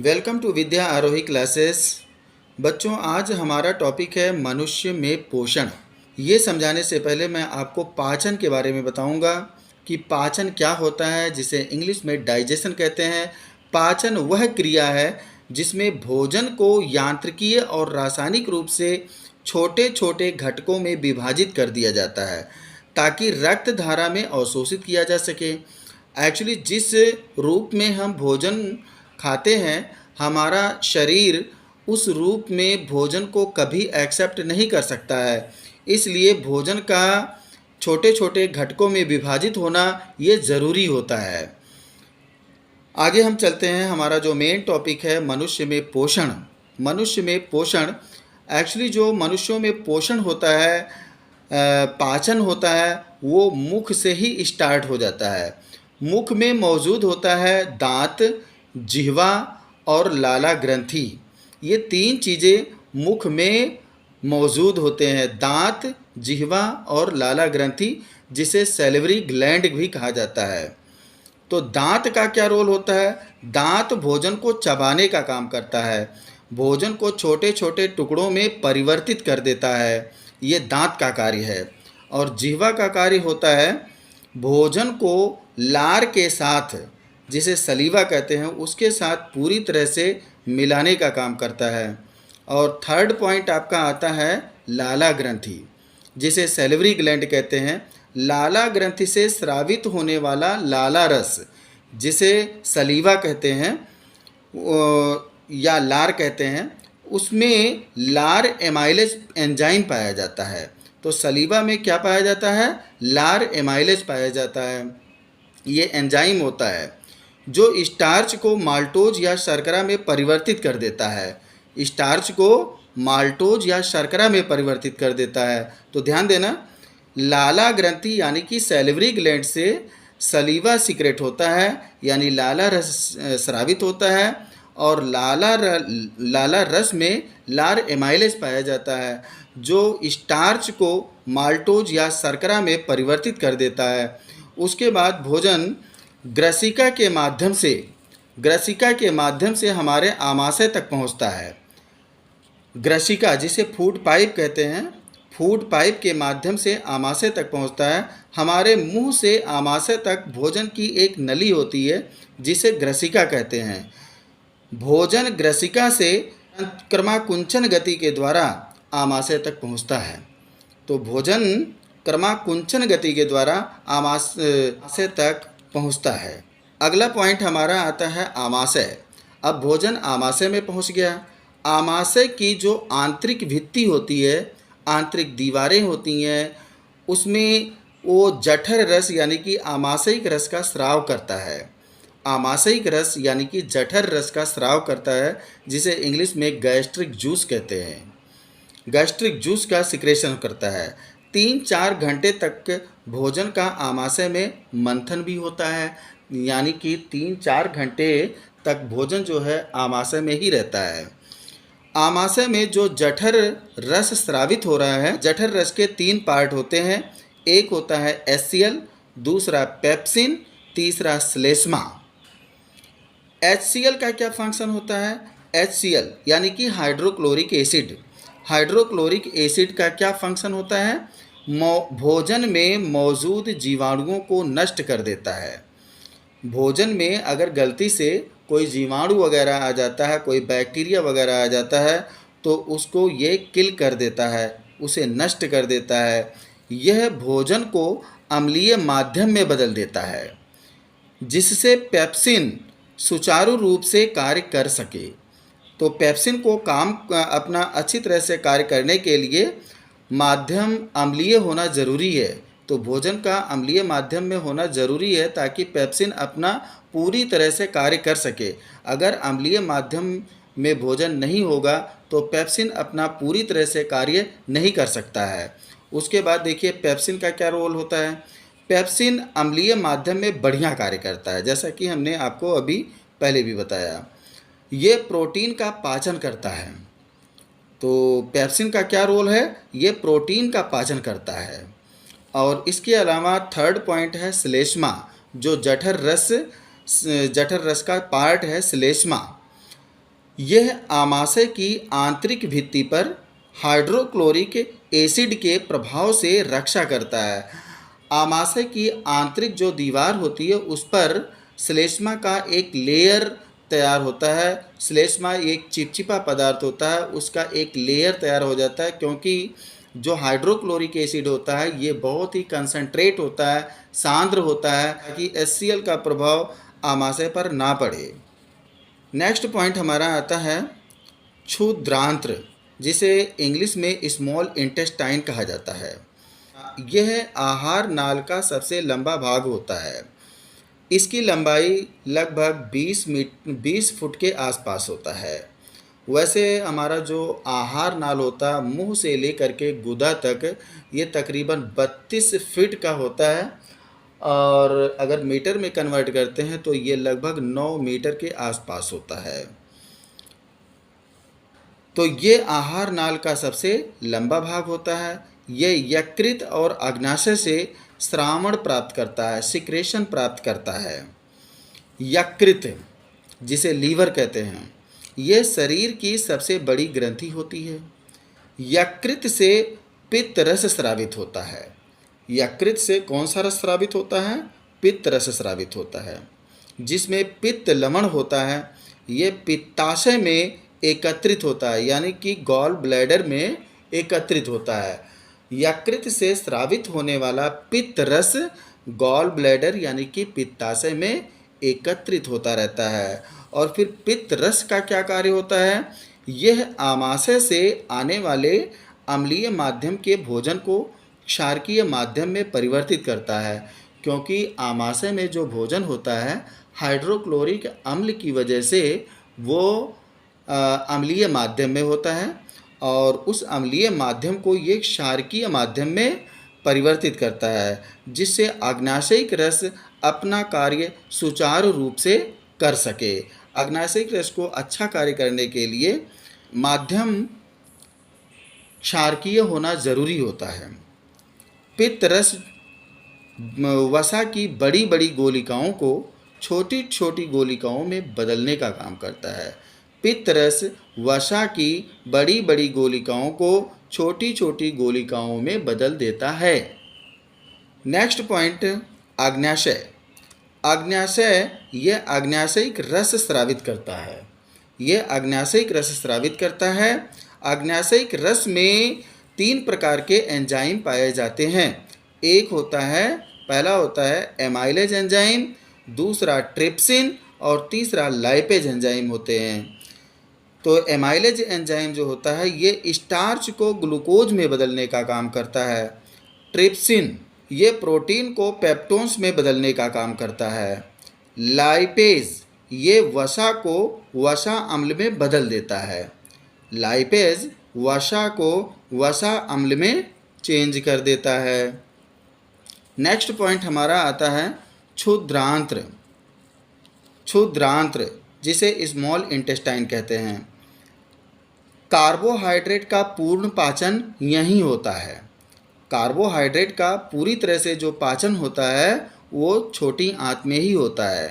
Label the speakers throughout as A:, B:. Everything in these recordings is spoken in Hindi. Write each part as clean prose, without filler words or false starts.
A: Welcome to Vidya Arohi classes. बच्चों, आज हमारा टॉपिक है मनुष्य में पोषण। ये समझाने से पहले मैं आपको पाचन के बारे में बताऊंगा कि पाचन क्या होता है, जिसे इंग्लिश में डाइजेशन कहते हैं। पाचन वह क्रिया है जिसमें भोजन को यांत्रिकीय और रासायनिक रूप से छोटे छोटे घटकों में विभाजित कर दिया जाता है ताकि रक्त धारा में अवशोषित किया जा सके। एक्चुअली जिस रूप में हम भोजन खाते हैं, हमारा शरीर उस रूप में भोजन को कभी एक्सेप्ट नहीं कर सकता है। इसलिए भोजन का छोटे छोटे घटकों में विभाजित होना ये ज़रूरी होता है। आगे हम चलते हैं। हमारा जो मेन टॉपिक है मनुष्य में पोषण। मनुष्य में पोषण, एक्चुअली जो मनुष्यों में पोषण होता है, पाचन होता है, वो मुख से ही स्टार्ट हो जाता है। मुख में मौजूद होता है दांत, जिह्वा और लाला ग्रंथि। ये तीन चीज़ें मुख में मौजूद होते हैं, दांत, जिह्वा और लाला ग्रंथि, जिसे सैलिवरी ग्लैंड भी कहा जाता है। तो दांत का क्या रोल होता है? दांत भोजन को चबाने का काम करता है, भोजन को छोटे छोटे टुकड़ों में परिवर्तित कर देता है। ये दांत का कार्य है। और जिह्वा का कार्य होता है भोजन को लार के साथ, जिसे सलीवा कहते हैं, उसके साथ पूरी तरह से मिलाने का काम करता है। और थर्ड पॉइंट आपका आता है लाला ग्रंथि, जिसे सैलिवरी ग्लैंड कहते हैं। लाला ग्रंथि से स्रावित होने वाला लाला रस, जिसे सलीवा कहते हैं या लार कहते हैं, उसमें लार एमाइलेज एंजाइम पाया जाता है। तो सलीवा में क्या पाया जाता है? लार एमाइलेज पाया जाता है। ये एंजाइम होता है जो स्टार्च को माल्टोज या शर्करा में परिवर्तित कर देता है। स्टार्च को माल्टोज या शर्करा में परिवर्तित कर देता है। तो ध्यान देना, लाला ग्रंथि यानी कि सैलिवरी ग्लैंड से सलीवा सीक्रेट होता है, यानी लाला रस स्रावित होता है। और लाला रस में लार एमाइलेज पाया जाता है, जो स्टार्च को माल्टोज या शर्करा में परिवर्तित कर देता है। उसके बाद भोजन ग्रसिका के माध्यम से हमारे आमाशय तक पहुंचता है। ग्रसिका, जिसे फूड पाइप कहते हैं, फूड पाइप के माध्यम से आमाशय तक पहुंचता है। हमारे मुंह से आमाशय तक भोजन की एक नली होती है, जिसे ग्रसिका कहते हैं। भोजन ग्रसिका से क्रमाकुंचन गति के द्वारा आमाशय तक पहुंचता है। तो भोजन क्रमाकुंचन गति के द्वारा आमाशय तक पहुंचता है। अगला पॉइंट हमारा आता है आमाशय। अब भोजन आमाशय में पहुंच गया। आमाशय की जो आंतरिक भित्ति होती है, आंतरिक दीवारें होती हैं, उसमें वो जठर रस यानी कि आमाशयिक रस का स्राव करता है। आमाशयिक रस यानी कि जठर रस का स्राव करता है, जिसे इंग्लिश में गैस्ट्रिक जूस कहते हैं। गैस्ट्रिक जूस का सिक्रेशन करता है। 3-4 घंटे तक भोजन का आमाशय में मंथन भी होता है, यानी कि 3-4 घंटे तक भोजन जो है आमाशय में ही रहता है। आमाशय में जो जठर रस स्रावित हो रहा है, जठर रस के 3 पार्ट होते हैं। एक होता है HCl, दूसरा पेप्सिन, तीसरा श्लेष्मा। HCl का क्या फंक्शन होता है? HCl यानी कि हाइड्रोक्लोरिक एसिड। हाइड्रोक्लोरिक एसिड का क्या फंक्शन होता है? भोजन में मौजूद जीवाणुओं को नष्ट कर देता है। भोजन में अगर गलती से कोई जीवाणु वगैरह आ जाता है, कोई बैक्टीरिया वगैरह आ जाता है, तो उसको ये किल कर देता है, उसे नष्ट कर देता है। यह भोजन को अम्लीय माध्यम में बदल देता है, जिससे पेप्सिन सुचारू रूप से कार्य कर सके। तो पेप्सिन को काम अपना अच्छी तरह से कार्य करने के लिए माध्यम अम्लीय होना ज़रूरी है। तो भोजन का अम्लीय माध्यम में होना ज़रूरी है ताकि पेप्सिन अपना पूरी तरह से कार्य कर सके। अगर अम्लीय माध्यम में भोजन नहीं होगा तो पेप्सिन अपना पूरी तरह से कार्य नहीं कर सकता है। उसके बाद देखिए पेप्सिन का क्या रोल होता है। पेप्सिन अम्लीय माध्यम में बढ़िया कार्य करता है, जैसा कि हमने आपको अभी पहले भी बताया। ये प्रोटीन का पाचन करता है। तो पेप्सिन का क्या रोल है? ये प्रोटीन का पाचन करता है। और इसके अलावा थर्ड पॉइंट है श्लेष्मा, जो जठर रस का पार्ट है श्लेष्मा। यह आमाशय की आंतरिक भित्ति पर हाइड्रोक्लोरिक एसिड के प्रभाव से रक्षा करता है। आमाशय की आंतरिक जो दीवार होती है उस पर श्लेष्मा का एक लेयर तैयार होता है। श्लेष्मा एक चिपचिपा पदार्थ होता है, उसका एक लेयर तैयार हो जाता है, क्योंकि जो हाइड्रोक्लोरिक एसिड होता है ये बहुत ही कंसंट्रेट होता है, सांद्र होता है, ताकि HCl का प्रभाव आमाशय पर ना पड़े। नेक्स्ट पॉइंट हमारा आता है क्षुद्रांत्र, जिसे इंग्लिश में स्मॉल इंटेस्टाइन कहा जाता है। यह आहार नाल का सबसे लंबा भाग होता है। इसकी लंबाई लगभग 20 फुट के आसपास होता है। वैसे हमारा जो आहार नाल होता है मुंह से लेकर के गुदा तक ये तकरीबन 32 फीट का होता है, और अगर मीटर में कन्वर्ट करते हैं तो ये लगभग 9 मीटर के आसपास होता है। तो ये आहार नाल का सबसे लंबा भाग होता है। ये यकृत और अग्नाशय से श्रावण प्राप्त करता है, सिक्रेशन प्राप्त करता है। यकृत, जिसे लीवर कहते हैं, ये शरीर की सबसे बड़ी ग्रंथि होती है। यकृत से पित्त रस स्रावित होता है। यकृत से कौन सा रस स्रावित होता है? पित्त रस स्रावित होता है, जिसमें पित्त लवण होता है। ये पित्ताशय में एकत्रित होता है, यानी कि गॉल ब्लैडर में एकत्रित होता है। यकृत से स्रावित होने वाला पित्त रस गॉल ब्लैडर यानी कि पित्ताशय में एकत्रित होता रहता है। और फिर पित्त रस का क्या कार्य होता है? यह आमाशय से आने वाले अम्लीय माध्यम के भोजन को क्षारकीय माध्यम में परिवर्तित करता है, क्योंकि आमाशय में जो भोजन होता है हाइड्रोक्लोरिक अम्ल की वजह से वो अम्लीय माध्यम में होता है, और उस अम्लीय माध्यम को ये क्षारकीय माध्यम में परिवर्तित करता है, जिससे अग्नाशयिक रस अपना कार्य सुचारू रूप से कर सके। अग्नाशयिक रस को अच्छा कार्य करने के लिए माध्यम क्षारकीय होना ज़रूरी होता है। पित्त रस वसा की बड़ी बड़ी गोलिकाओं को छोटी छोटी गोलिकाओं में बदलने का काम करता है। पित्त रस वसा की बड़ी बड़ी गोलिकाओं को छोटी छोटी गोलिकाओं में बदल देता है। Next point, अग्न्याशय। अग्न्याशय यह अग्न्याशयिक रस स्रावित करता है। यह अग्न्याशयिक रस स्रावित करता है। अग्न्याशयिक रस में 3 प्रकार के एंजाइम पाए जाते हैं। एक होता है, पहला होता है एमाइलेज एंजाइम, दूसरा ट्रिप्सिन और तीसरा लाइपेज एंजाइम होते हैं। तो एमाइलेज एंजाइम जो होता है ये स्टार्च को ग्लूकोज में बदलने का काम करता है। ट्रिप्सिन ये प्रोटीन को पेप्टोन्स में बदलने का काम करता है। लाइपेज ये वसा को वसा अम्ल में बदल देता है। लाइपेज वसा को वसा अम्ल में चेंज कर देता है। नेक्स्ट पॉइंट हमारा आता है क्षुद्रांत्र। क्षुद्रांत्र, जिसे स्मॉल इंटेस्टाइन कहते हैं। कार्बोहाइड्रेट का पूर्ण पाचन यहीं होता है। कार्बोहाइड्रेट का पूरी तरह से जो पाचन होता है वो छोटी आंत में ही होता है।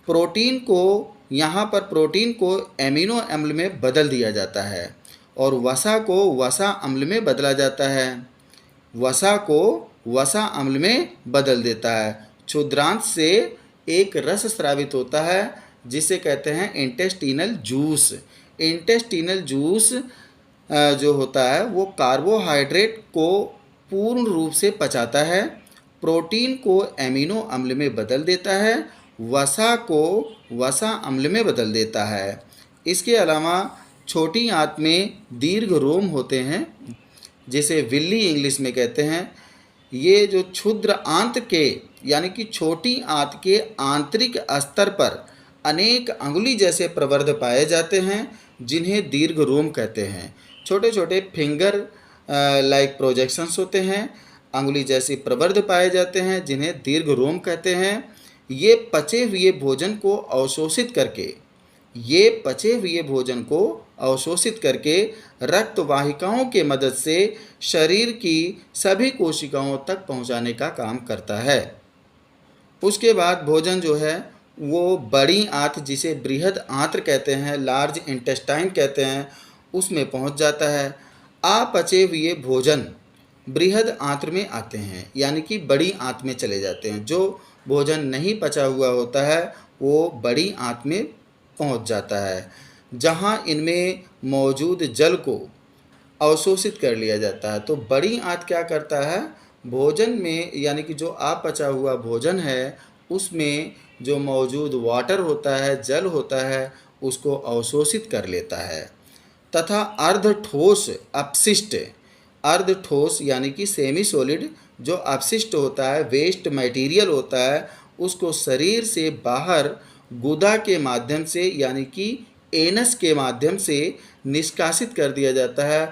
A: प्रोटीन को यहाँ पर प्रोटीन को एमिनो अम्ल में बदल दिया जाता है, और वसा को वसा अम्ल में बदला जाता है। वसा को वसा अम्ल में बदल देता है। क्षुद्रांत से एक रस स्रावित होता है जिसे कहते हैं इंटेस्टिनल जूस। इंटेस्टिनल जूस जो होता है वो कार्बोहाइड्रेट को पूर्ण रूप से पचाता है, प्रोटीन को एमिनो अम्ल में बदल देता है, वसा को वसा अम्ल में बदल देता है। इसके अलावा छोटी आंत में दीर्घ रोम होते हैं, जिसे विल्ली इंग्लिश में कहते हैं। ये जो क्षुद्र आंत के यानी कि छोटी आंत के आंतरिक स्तर पर अनेक अंगुली जैसे प्रवर्ध पाए जाते हैं, जिन्हें दीर्घ रोम कहते हैं। छोटे छोटे फिंगर लाइक प्रोजेक्शंस होते हैं, अंगुली जैसी प्रवर्ध पाए जाते हैं, जिन्हें दीर्घ रोम कहते हैं। ये पचे हुए भोजन को अवशोषित करके रक्त वाहिकाओं के मदद से शरीर की सभी कोशिकाओं तक पहुंचाने का काम करता है। उसके बाद भोजन जो है वो बड़ी आंत जिसे बृहद आंत्र कहते हैं, लार्ज इंटेस्टाइन कहते हैं, उसमें पहुंच जाता है। अपचे हुए भोजन बृहद आंत्र में आते हैं, यानी कि बड़ी आंत में चले जाते हैं। जो भोजन नहीं पचा हुआ होता है वो बड़ी आंत में पहुंच जाता है, जहां इनमें मौजूद जल को अवशोषित कर लिया जाता है। तो बड़ी आंत क्या करता है, भोजन में यानी कि जो अपचा हुआ भोजन है उसमें जो मौजूद वाटर होता है, जल होता है, उसको अवशोषित कर लेता है तथा अर्ध ठोस अपशिष्ट, अर्ध ठोस यानी कि सेमी सॉलिड जो अपशिष्ट होता है, वेस्ट मटेरियल होता है, उसको शरीर से बाहर गुदा के माध्यम से यानी कि एनस के माध्यम से निष्कासित कर दिया जाता है।